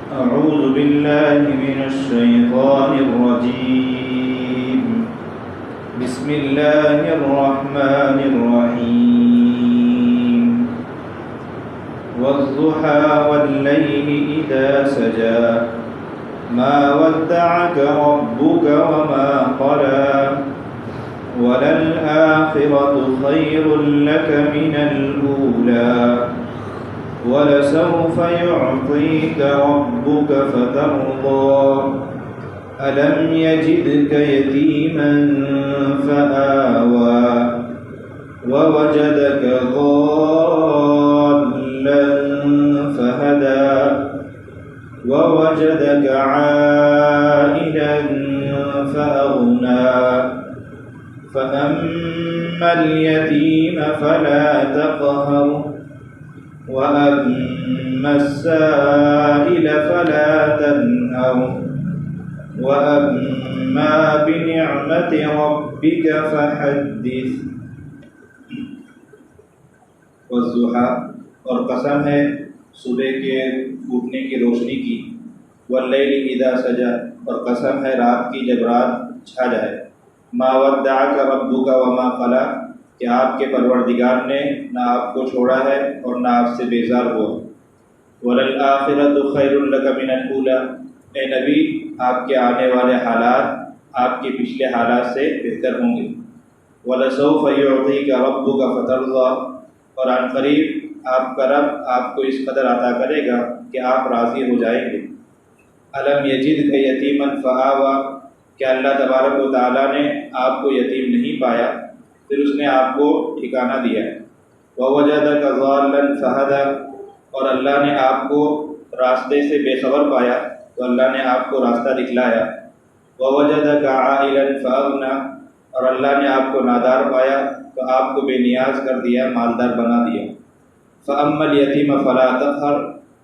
أعوذ بالله من الشيطان الرجيم. بسم الله الرحمن الرحيم. والضحى والليل إذا سجى ما ودعك ربك وما قلى وللآخرة خير لك من الأولى ولسوف يعطيك ربك فترضى ألم يجدك يتيما فآوى ووجدك ضالا فهدى ووجدك عائلا فأغنى فأما اليتيم فلا تقهر وأما السائل فلا تنهر وأما بنعمة ربك فحدث. والضحى اور قسم ہے صبح کے اٹھنے کی روشنی کی. واللیل اذا سجا اور قسم ہے رات کی جب رات چھا جائے. ما ودعک ربک وما قلی کہ آپ کے پروردگار نے نہ آپ کو چھوڑا ہے اور نہ آپ سے بیزار ہوا. وَلَلْآخِرَةُ خَيْرٌ لَكَ مِنَ الْأُولَى اے نبی آپ کے آنے والے حالات آپ کے پچھلے حالات سے بہتر ہوں گے. وَلَسَوْفَ يُعْطِيكَ رَبُّكَ فَتَرْضَى اور عن قریب آپ کا رب آپ کو اس قدر عطا کرے گا کہ آپ راضی ہو جائیں گے. أَلَمْ يَجِدْكَ يَتِيمًا فَآوَى کہ اللہ تبارک و تعالیٰ نے آپ کو یتیم نہیں پایا پھر اس نے آپ کو ٹھکانہ دیا ہے. وَوَجَدَكَ ضَالًّا فَهَدَى اور اللہ نے آپ کو راستے سے بے خبر پایا تو اللہ نے آپ کو راستہ دکھلایا. وَوَجَدَكَ عَائِلًا فَأَغْنَى اور اللہ نے آپ کو نادار پایا تو آپ کو بے نیاز کر دیا، مالدار بنا دیا. فَأَمَّا الْيَتِيمَ فَلَا تَقْهَرْ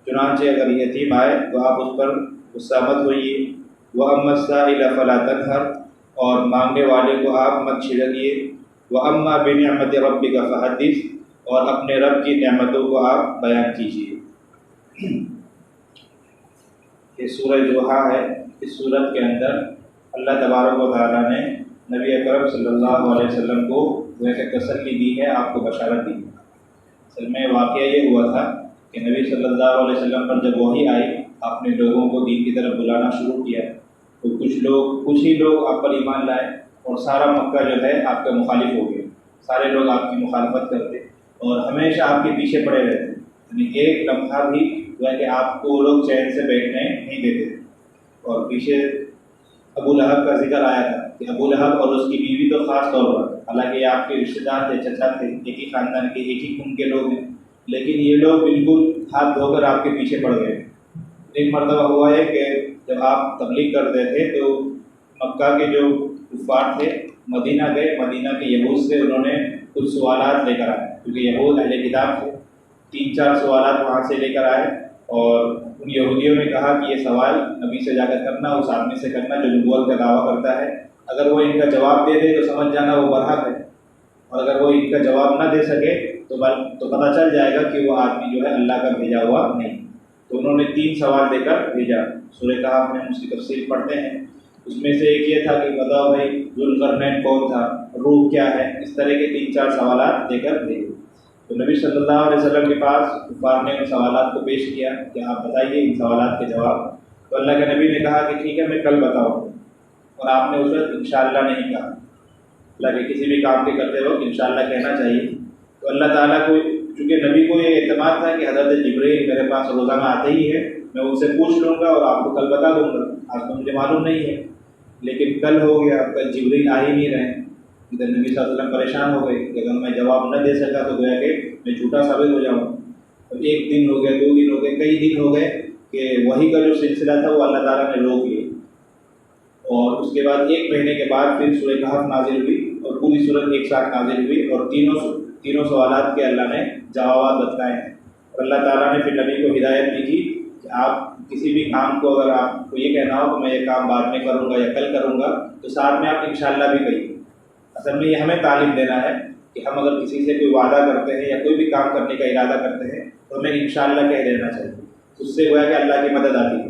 چنانچہ اگر یتیم آئے تو آپ اس پر غصہ مت ہوئیے. وَأَمَّا السَّائِلَ فَلَا تَنْهَرْ اور مانگنے والے کو آپ مت چھڑکیے. وَأَمَّا بِنِعْمَةِ رَبِّكَ فَحَدِّثْ اور اپنے رب کی نعمتوں کو آپ بیان کیجیے. یہ سورہ ضحیٰ ہے. اس سورت کے اندر اللہ تبارک و تعالیٰ نے نبی اکرم صلی اللہ علیہ وسلم کو تسلی دی ہے، آپ کو بشارت دی ہے. اصل میں واقعہ یہ ہوا تھا کہ نبی صلی اللہ علیہ وسلم پر جب وحی آئی آپ نے لوگوں کو دین کی طرف بلانا شروع کیا تو کچھ ہی لوگ آپ پر ایمان لائے اور سارا مکہ جو ہے آپ کا مخالف ہو گیا. سارے لوگ آپ کی مخالفت کرتے اور ہمیشہ آپ کے پیچھے پڑے رہتے. یعنی ایک لمحہ بھی جو ہے کہ آپ کو وہ لوگ چین سے بیٹھنے نہیں دیتے. اور پیچھے ابو لہب کا ذکر آیا تھا کہ ابو لہب اور اس کی بیوی تو خاص طور پر، حالانکہ یہ آپ کے رشتے دار تھے، چچا تھے، ایک ہی خاندان کے، ایک ہی خون کے لوگ ہیں، لیکن یہ لوگ بالکل ہاتھ دھو کر آپ کے پیچھے پڑ گئے. ایک مرتبہ ہوا ہے کہ جب آپ تبلیغ کرتے تھے تو مکہ کے جو کفار تھے مدینہ گئے، مدینہ کے یہود سے انہوں نے کچھ سوالات لے کر آئے کیونکہ یہود اہل کتاب تھے. 3-4 سوالات وہاں سے لے کر آئے اور ان یہودیوں نے کہا کہ یہ سوال نبی سے جا کر کرنا، اس آدمی سے کرنا جو نبوت کا دعویٰ کرتا ہے. اگر وہ ان کا جواب دے دے تو سمجھ جانا وہ برحق ہے، اور اگر وہ ان کا جواب نہ دے سکے تو پتہ چل جائے گا کہ وہ آدمی جو ہے اللہ کا بھیجا ہوا نہیں. تو انہوں نے 3 سوال دے کر بھیجا. سورہ کہف میں اس کی تفصیل پڑھتے ہیں. اس میں سے ایک یہ تھا کہ بتاؤ بھائی ذوالقرنین کون تھا، روح کیا ہے، اس طرح کے 3-4 سوالات دے کر بھیجے. تو نبی صلی اللہ علیہ وسلم کے پاس کفار نے ان سوالات کو پیش کیا کہ آپ بتائیے ان سوالات کے جواب. تو اللہ کے نبی نے کہا کہ ٹھیک ہے میں کل بتاؤں گا، اور آپ نے اس وقت انشاءاللہ نہیں کہا. اللہ کے کسی بھی کام کے کرتے وقت انشاءاللہ کہنا چاہیے. تو اللہ تعالیٰ کو چونکہ نبی کو یہ اعتماد تھا کہ حضرت جبرائیل میرے پاس روزانہ آتے ہی ہے، میں ان سے پوچھ لوں گا اور آپ کو کل بتا دوں گا. آج تو مجھے معلوم نہیں ہے، لیکن کل ہو گیا، کل جبرائیل آ ہی نہیں رہے. ادھر نبی صلی اللہ علیہ وسلم پریشان ہو گئے کہ اگر میں جواب نہ دے سکا تو گویا کہ میں جھوٹا ثابت ہو جاؤں. تو 1 دن ہو گئے، 2 دن ہو گئے، کئی دن ہو گئے کہ وحی کا جو سلسلہ تھا وہ اللہ تعالیٰ نے روک لیا. اور اس کے بعد 1 مہینے کے بعد پھر سورہ کہف نازل ہوئی اور پوری سورت ایک ساتھ نازل ہوئی اور تینوں سوالات کے اللہ نے جوابات بتلائے ہیں. اور اللہ تعالیٰ نے پھر نبی کو ہدایت دی تھی کہ آپ کسی بھی کام کو اگر آپ کو یہ کہنا ہو کہ میں یہ کام بعد میں کروں گا یا کل کروں گا تو ساتھ میں آپ انشاءاللہ بھی کہیے. اصل میں یہ ہمیں تعلیم دینا ہے کہ ہم اگر کسی سے کوئی وعدہ کرتے ہیں یا کوئی بھی کام کرنے کا ارادہ کرتے ہیں تو ہمیں انشاءاللہ کہہ دینا چاہیے. اس سے گویا کہ اللہ کی مدد آتی ہے.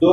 2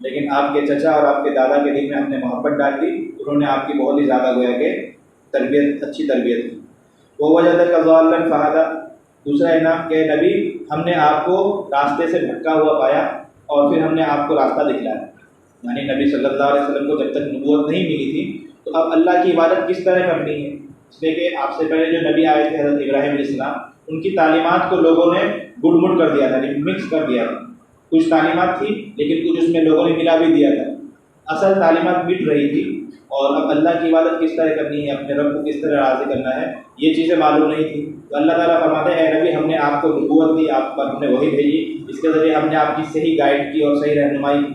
لیکن آپ کے چچا اور آپ کے دادا کے دل میں ہم نے محبت ڈال دی، انہوں نے آپ کی بہت ہی زیادہ گویا کہ تربیت، اچھی تربیت کی۔ وہ وجدک ضالا فہدی، دوسرا انعام کہ نبی ہم نے آپ کو راستے سے بھٹکا ہوا پایا اور پھر ہم نے آپ کو راستہ دکھلایا۔ یعنی نبی صلی اللہ علیہ وسلم کو جب تک نبوت نہیں ملی تھی تو اب اللہ کی عبادت کس طرح کرنی ہے، اس لیے کہ آپ سے پہلے جو نبی آئے تھے حضرت ابراہیم علیہ السلام، ان کی تعلیمات کو لوگوں نے گڑ مڑ کر دیا تھا، مکس کر دیا تھا۔ کچھ تعلیمات تھی لیکن کچھ اس میں لوگوں نے ملا بھی دیا تھا، اصل تعلیمات مٹ رہی تھی، اور اب اللہ کی عبادت کس طرح کرنی ہے، اپنے رب کو کس طرح راضی کرنا ہے، یہ چیزیں معلوم نہیں تھی۔ تو اللہ تعالیٰ فرماتے ہیں اے نبی ہم نے آپ کو نبوت دی، آپ پر ہم نے وحی بھیجی، اس کے ذریعے ہم نے آپ کی صحیح گائیڈ کی اور صحیح رہنمائی کی۔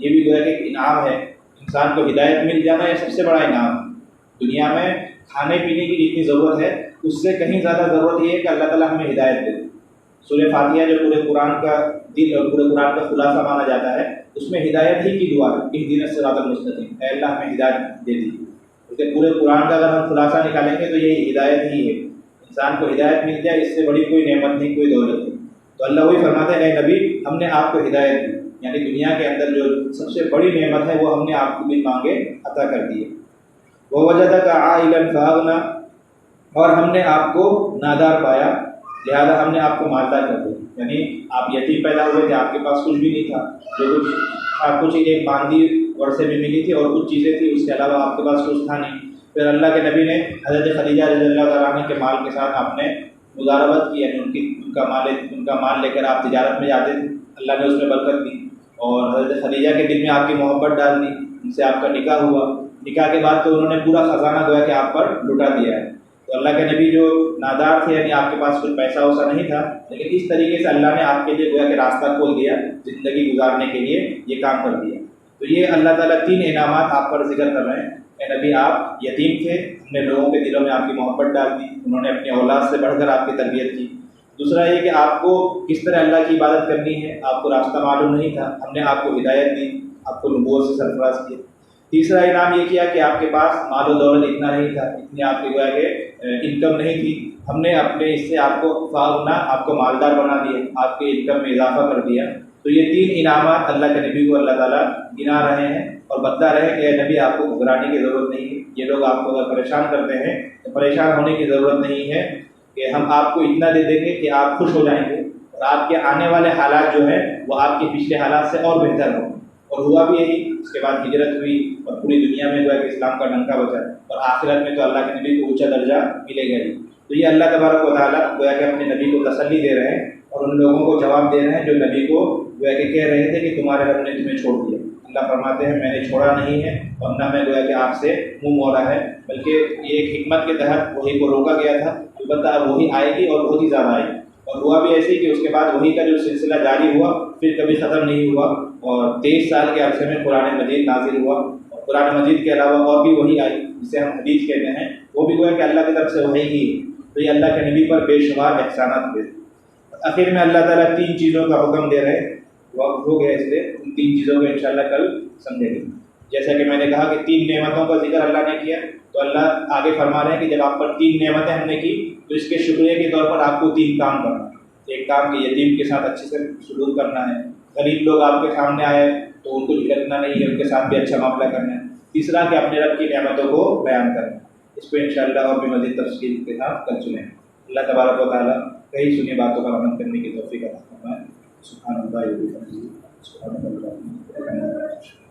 یہ بھی گویا کہ ایک انعام ہے، انسان کو ہدایت مل جانا یہ سب سے بڑا انعام ہے۔ دنیا میں کھانے پینے کی جتنی ضرورت ہے اس سے کہیں زیادہ ضرورت یہ ہے کہ اللہ تعالیٰ ہمیں ہدایت دے۔ سورہ فاتحہ جو پورے قرآن کا دل اور پورے قرآن کا خلاصہ مانا جاتا ہے، اس میں ہدایت ہی کی دعا ہے، اہدنا الصراط المستقیم، اے اللہ ہمیں ہدایت دے دی۔ کیونکہ پورے قرآن کا اگر ہم خلاصہ نکالیں گے تو یہی ہدایت ہی ہے، انسان کو ہدایت مل جائے اس سے بڑی کوئی نعمت نہیں، کوئی دولت نہیں۔ تو اللہ وہی فرماتے ہیں اے نبی ہم نے آپ کو ہدایت دی، یعنی دنیا کے اندر جو سب سے بڑی نعمت ہے وہ ہم نے آپ کو بھی مانگے عطا کر دی ہے۔ وَوَجَدَكَ عَائِلًا فَأَغْنَىٰ، اور ہم نے آپ کو نادار پایا لہذا ہم نے آپ کو مالدار کر دیا، یعنی آپ یتیم پیدا ہوئے تھے، آپ کے پاس کچھ بھی نہیں تھا، جو کچھ کچھ ایک باندھی ورثے میں ملی تھی اور کچھ چیزیں تھیں، اس کے علاوہ آپ کے پاس کچھ تھا نہیں۔ پھر اللہ کے نبی نے حضرت خدیجہ رضی اللہ تعالیٰ عنہ کے مال کے ساتھ آپ نے مداربت کی، یعنی ان کا مال لے کر آپ تجارت میں جاتے تھے، اللہ نے اس میں برکت دی، اور حضرت خدیجہ کے دل میں آپ کی محبت ڈال دی، ان سے آپ کا نکاح ہوا، نکاح کے بعد تو انہوں نے پورا خزانہ گویا کہ آپ پر لٹا دیا ہے۔ تو اللہ کے نبی جو نادار تھے، یعنی آپ کے پاس کچھ پیسہ ویسا نہیں تھا، لیکن اس طریقے سے اللہ نے آپ کے لیے گویا کہ راستہ کھول دیا، زندگی گزارنے کے لیے یہ کام کر دیا۔ تو یہ اللہ تعالیٰ 3 انعامات آپ پر ذکر کر رہے ہیں۔ اے نبی آپ یتیم تھے، ہم نے لوگوں کے دلوں میں آپ کی محبت ڈال دی، انہوں نے اپنی اولاد سے بڑھ کر آپ کی تربیت کی۔ دوسرا یہ کہ آپ کو کس طرح اللہ کی عبادت کرنی ہے آپ کو راستہ معلوم نہیں تھا، ہم نے آپ کو ہدایت دی، آپ کو نبوت سے سرفراز کیا۔ تیسرا انعام یہ کیا کہ آپ کے پاس مال و دولت اتنا نہیں تھا، اتنی آپ کی گویا کہ انکم نہیں تھی، ہم نے اپنے اس سے آپ کو فاغنا، آپ کو مالدار بنا دیا، آپ کے انکم میں اضافہ کر دیا۔ تو یہ 3 انعامات اللہ کے نبی کو اللہ تعالیٰ گنا رہے ہیں اور بتا رہے ہیں کہ اے نبی آپ کو گھبرانے کی ضرورت نہیں ہے، یہ لوگ آپ کو اگر پریشان کرتے ہیں تو پریشان ہونے کی ضرورت نہیں ہے، کہ ہم آپ کو اتنا دے دیں گے کہ آپ خوش ہو جائیں گے، اور آپ کے آنے والے حالات جو ہیں وہ آپ کے پچھلے حالات سے اور بہتر ہوں۔ اور ہوا بھی یہی، اس کے بعد ہجرت ہوئی اور پوری دنیا میں گویا کہ اسلام کا ڈنکا بجا، اور آخرت میں تو اللہ کے نبی کو اونچا درجہ ملے گا ہی۔ تو یہ اللہ تبارک و تعالیٰ گویا کہ اپنے نبی کو تسلی دے رہے ہیں اور ان لوگوں کو جواب دے رہے ہیں جو نبی کو گویا کہ کہہ رہے تھے کہ تمہارے رب نے تمہیں چھوڑ دیا۔ اللہ فرماتے ہیں میں نے چھوڑا نہیں ہے اور نہ میں گویا کہ آپ سے منہ موڑا ہے، بلکہ یہ ایک حکمت کے تحت وحی کو روکا گیا تھا، البتہ اب وحی آئے گی اور بہت ہی زیادہ آئے گی۔ اور ہوا بھی ایسے ہی کہ اس کے بعد وحی کا جو سلسلہ جاری ہوا پھر کبھی ختم نہیں ہوا، اور 23 سال کے عرصے میں قرآن مجید نازل ہوا، اور قرآن مجید کے علاوہ اور بھی وحی آئی جسے ہم حدیث کہتے ہیں، وہ بھی گویا کہ اللہ کی طرف سے وحی ہی ہے۔ تو یہ اللہ کے نبی پر بے شمار احسانات ہوئے۔ آخر میں اللہ تعالیٰ 3 چیزوں کا حکم دے رہے ہیں، وقت ہو گیا اس لیے ان 3 چیزوں کو انشاءاللہ کل سمجھیں گے۔ جیسا کہ میں نے کہا کہ 3 نعمتوں کا ذکر اللہ نے کیا، تو اللہ آگے فرما رہے ہیں کہ جب آپ پر 3 نعمتیں ہم نے کی تو اس کے شکریہ کے طور پر آپ کو 3 کام کرنا ہے۔ ایک کام کہ یتیم کے ساتھ اچھے سے سلوک کرنا ہے، غریب لوگ آپ کے سامنے آئے تو ان کو جھٹکنا نہیں ہے، ان کے ساتھ بھی اچھا معاملہ کرنا ہے۔ تیسرا کہ اپنے رب کی نعمتوں کو بیان کرنا ہے۔ اس کو انشاءاللہ اور بھی مزید تفصیل کے ساتھ کل سنیں۔ اللہ تبارک و تعالیٰ کئی سنی باتوں پر عمل کرنے کی توفیق عطا فرمائے۔ سبحان اللہ و بحمدہ، سبحان اللہ۔